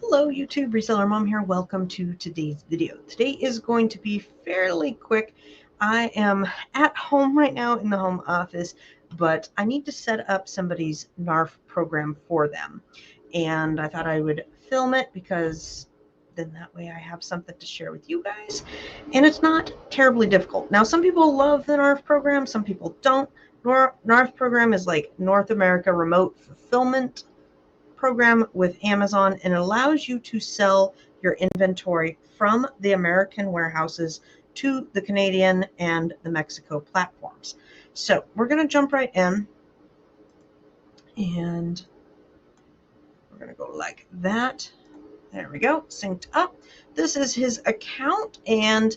Hello YouTube, Reseller Mom here. Welcome to today's video. Today is going to be fairly quick. I am at home right now in the home office, but I need to set up somebody's NARF program for them. And I thought I would film it because then that way I have something to share with you guys. And it's not terribly difficult. Now, some people love the NARF program, some people don't. NARF program is like North America Remote Fulfillment program with Amazon, and it allows you to sell your inventory from the American warehouses to the Canadian and the Mexico platforms. So we're going to jump right in, and we're going to go like that. There we go, synced up. This is his account, and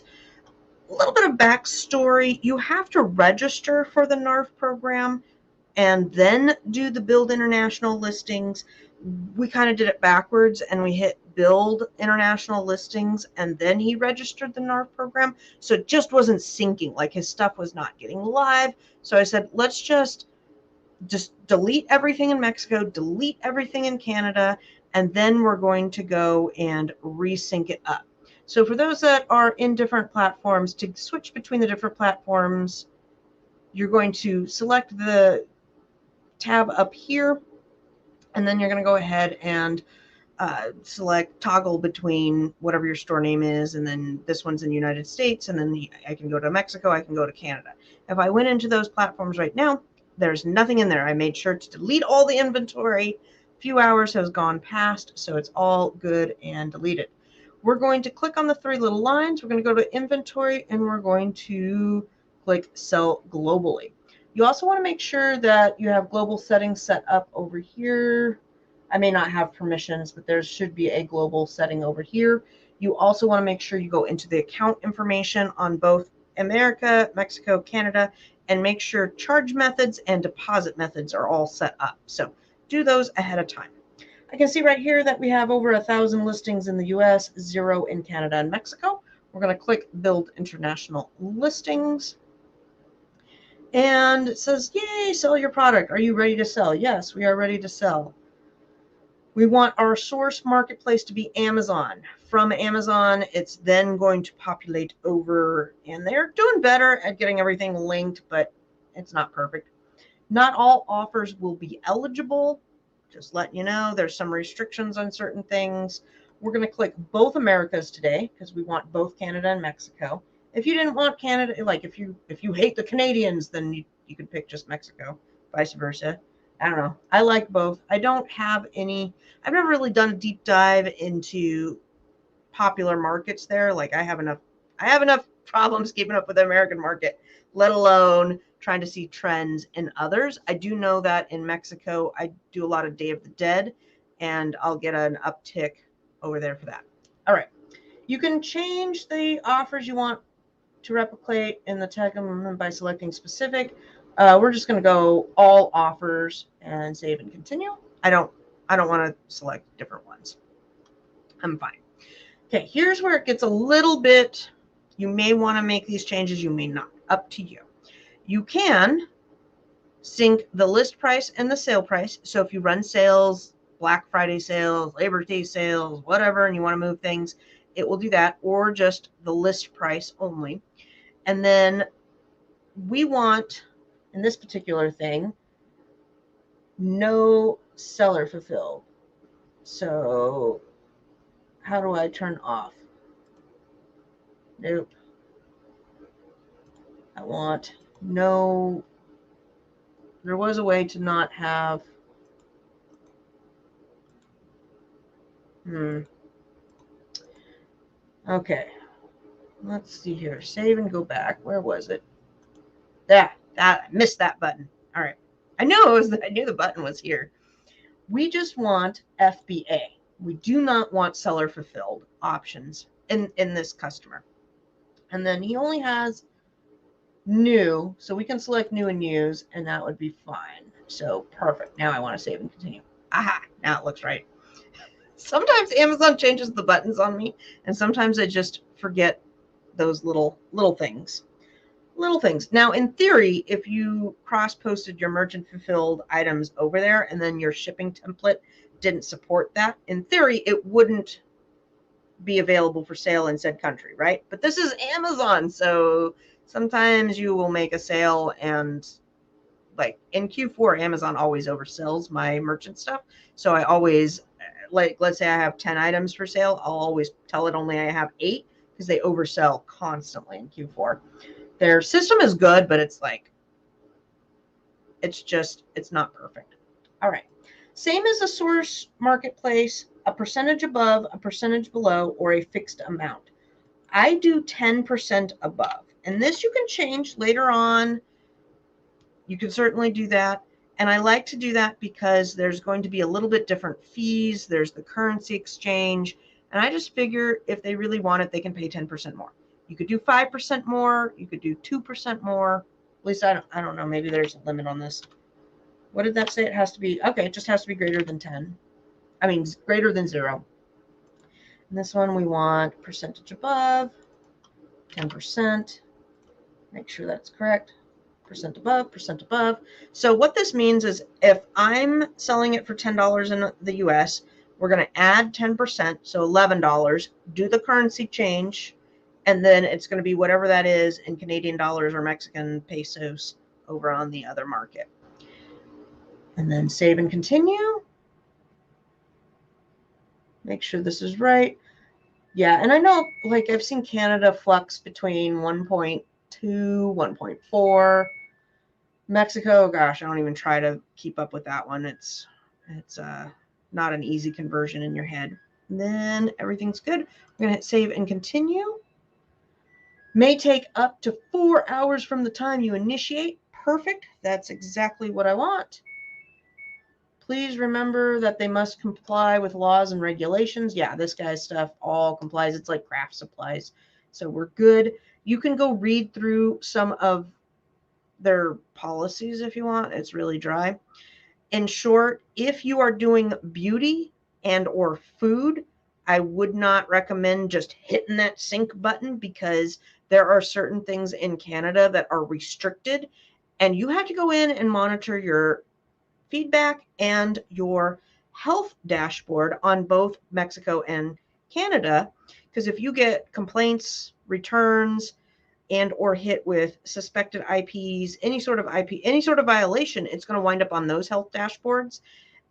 a little bit of backstory. You have to register for the NARF program and then do the build international listings. We kind of did it backwards, and we hit build international listings, and then he registered the NARF program. So it just wasn't syncing, like his stuff was not getting live. So I said, let's just delete everything in Mexico, delete everything in Canada, and then we're going to go and resync it up. So for those that are in different platforms, to switch between the different platforms, you're going to select the tab up here, and then you're going to go ahead and select toggle between whatever your store name is, and then this one's in the United States, and then I can go to Mexico, I can go to Canada. If I went into those platforms right now, there's nothing in there. I made sure to delete all the inventory. A few hours has gone past, so it's all good and deleted. We're going to click on the three little lines. We're going to go to inventory, and we're going to click sell globally. You also want to make sure that you have global settings set up over here. I may not have permissions, but there should be a global setting over here. You also want to make sure you go into the account information on both America, Mexico, Canada, and make sure charge methods and deposit methods are all set up. So do those ahead of time. I can see right here that we have over 1,000 listings in the US, 0 in Canada and Mexico. We're going to click Build International Listings. And it says, yay, sell your product. Are you ready to sell? Yes, we are ready to sell. We want our source marketplace to be Amazon. From Amazon, it's then going to populate over, and they're doing better at getting everything linked, but it's not perfect. Not all offers will be eligible. Just letting you know, there's some restrictions on certain things. We're going to click both Americas today because we want both Canada and Mexico. If you didn't want Canada, like if you hate the Canadians, then you could pick just Mexico, vice versa. I don't know. I like both. I don't have any, I've never really done a deep dive into popular markets there. Like I have enough problems keeping up with the American market, let alone trying to see trends in others. I do know that in Mexico, I do a lot of Day of the Dead, and I'll get an uptick over there for that. All right. You can change the offers you want to replicate in the tag by selecting specific. We're just going to go all offers and save and continue. I don't want to select different ones. I'm fine. Okay, here's where it gets a little bit, you may want to make these changes, you may not, up to you. You can sync the list price and the sale price. So if you run sales, Black Friday sales, Labor Day sales, whatever, and you want to move things, it will do that, or just the list price only. And then we want, in this particular thing, no seller fulfilled. So how do I turn off? Nope. I want no, there was a way to not have, okay. Let's see here. Save and go back. Where was it? That I missed that button. All right. I knew the button was here. We just want FBA. We do not want seller fulfilled options in this customer. And then he only has new, so we can select new and use, and that would be fine. So perfect. Now I want to save and continue. Aha, now it looks right. Sometimes Amazon changes the buttons on me, and sometimes I just forget those little things. Now, in theory, if you cross-posted your merchant fulfilled items over there and then your shipping template didn't support that, in theory, it wouldn't be available for sale in said country, right? But this is Amazon, so sometimes you will make a sale, and like in Q4, Amazon always oversells my merchant stuff. So I always, like, let's say I have 10 items for sale, I'll always tell it only I have 8 because they oversell constantly in Q4. Their system is good, but it's like, it's not perfect. All right. Same as a source marketplace, a percentage above, a percentage below, or a fixed amount. I do 10% above. And this you can change later on. You can certainly do that. And I like to do that because there's going to be a little bit different fees. There's the currency exchange. And I just figure if they really want it, they can pay 10% more. You could do 5% more. You could do 2% more. At least I don't know. Maybe there's a limit on this. What did that say? It has to be, okay, it just has to be greater than 10. I mean, greater than 0. And this one we want percentage above, 10%. Make sure that's correct. Percent above, percent above. So what this means is if I'm selling it for $10 in the US, we're going to add 10%, so $11, do the currency change, and then it's going to be whatever that is in Canadian dollars or Mexican pesos over on the other market. And then save and continue. Make sure this is right. Yeah, and I know, like, I've seen Canada flux between 1.2, 1.4. Mexico, gosh, I don't even try to keep up with that one. It's not an easy conversion in your head. And then everything's good. We're going to hit save and continue. May take up to 4 hours from the time you initiate. Perfect. That's exactly what I want. Please remember that they must comply with laws and regulations. Yeah, this guy's stuff all complies. It's like craft supplies. So we're good. You can go read through some of their policies if you want. It's really dry. In short, if you are doing beauty and or food, I would not recommend just hitting that sync button because there are certain things in Canada that are restricted, and you have to go in and monitor your feedback and your health dashboard on both Mexico and Canada, because if you get complaints, returns, and or hit with suspected IPs, any sort of violation, it's going to wind up on those health dashboards.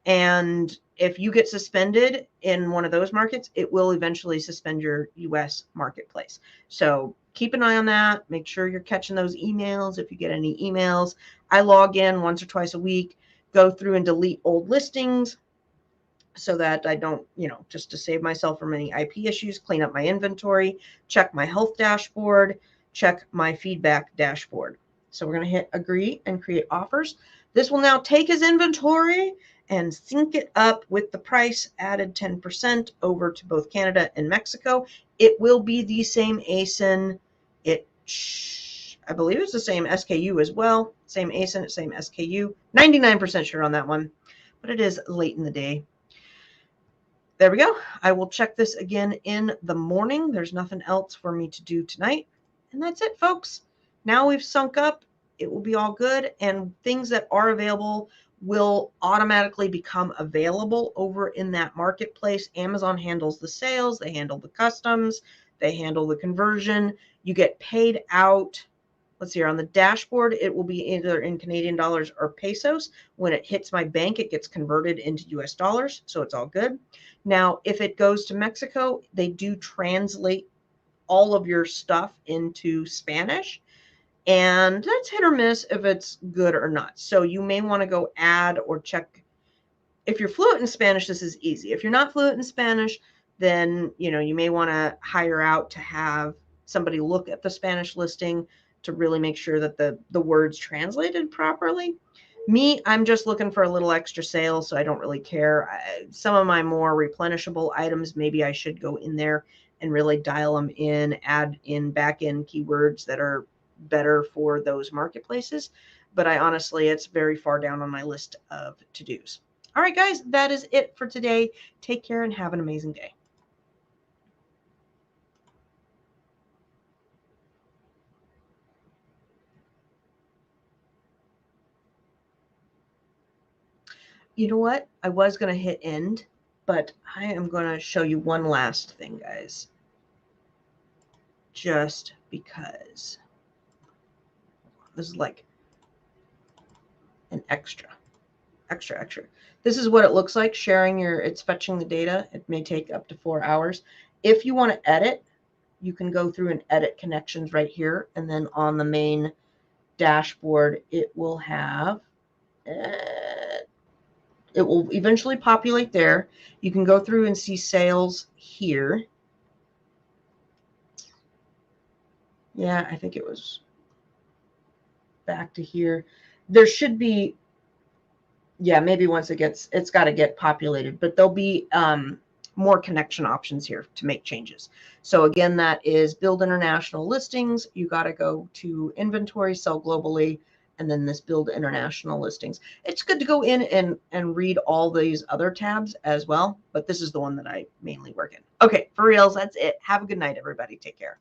And if you get suspended in one of those markets, it will eventually suspend your US marketplace. So keep an eye on that. Make sure you're catching those emails. If you get any emails, I log in once or twice a week, go through and delete old listings so that I don't, just to save myself from any IP issues, clean up my inventory, check my health dashboard, check my feedback dashboard. So we're going to hit agree and create offers. This will now take his inventory and sync it up with the price, added 10% over to both Canada and Mexico. It will be the same ASIN. I believe it's the same SKU as well. Same ASIN, same SKU. 99% sure on that one, but it is late in the day. There we go. I will check this again in the morning. There's nothing else for me to do tonight. And that's it, folks. Now we've sunk up. It will be all good. And things that are available will automatically become available over in that marketplace. Amazon handles the sales. They handle the customs. They handle the conversion. You get paid out. Let's see here on the dashboard, it will be either in Canadian dollars or pesos. When it hits my bank, it gets converted into US dollars. So it's all good. Now, if it goes to Mexico, they do translate all of your stuff into Spanish. And that's hit or miss if it's good or not. So you may want to go add or check. If you're fluent in Spanish, this is easy. If you're not fluent in Spanish, then you may want to hire out to have somebody look at the Spanish listing to really make sure that the words translated properly. Me, I'm just looking for a little extra sales, so I don't really care. Some of my more replenishable items, maybe I should go in there and really dial them in, add in back-end keywords that are better for those marketplaces. But it's very far down on my list of to-dos. All right, guys, that is it for today. Take care and have an amazing day. you know what? I was going to hit end, but I am going to show you one last thing, guys. Just because this is like an extra. This is what it looks like sharing it's fetching the data. It may take up to 4 hours. If you want to edit, you can go through and edit connections right here. And then on the main dashboard, it will have, it will eventually populate there. You can go through and see sales here. Yeah, I think it was back to here. There should be, yeah, maybe once it's got to get populated, but there'll be more connection options here to make changes. So again, that is build international listings. You got to go to inventory, sell globally, and then this build international listings. It's good to go in and read all these other tabs as well, but this is the one that I mainly work in. Okay, for reals, that's it. Have a good night, everybody. Take care.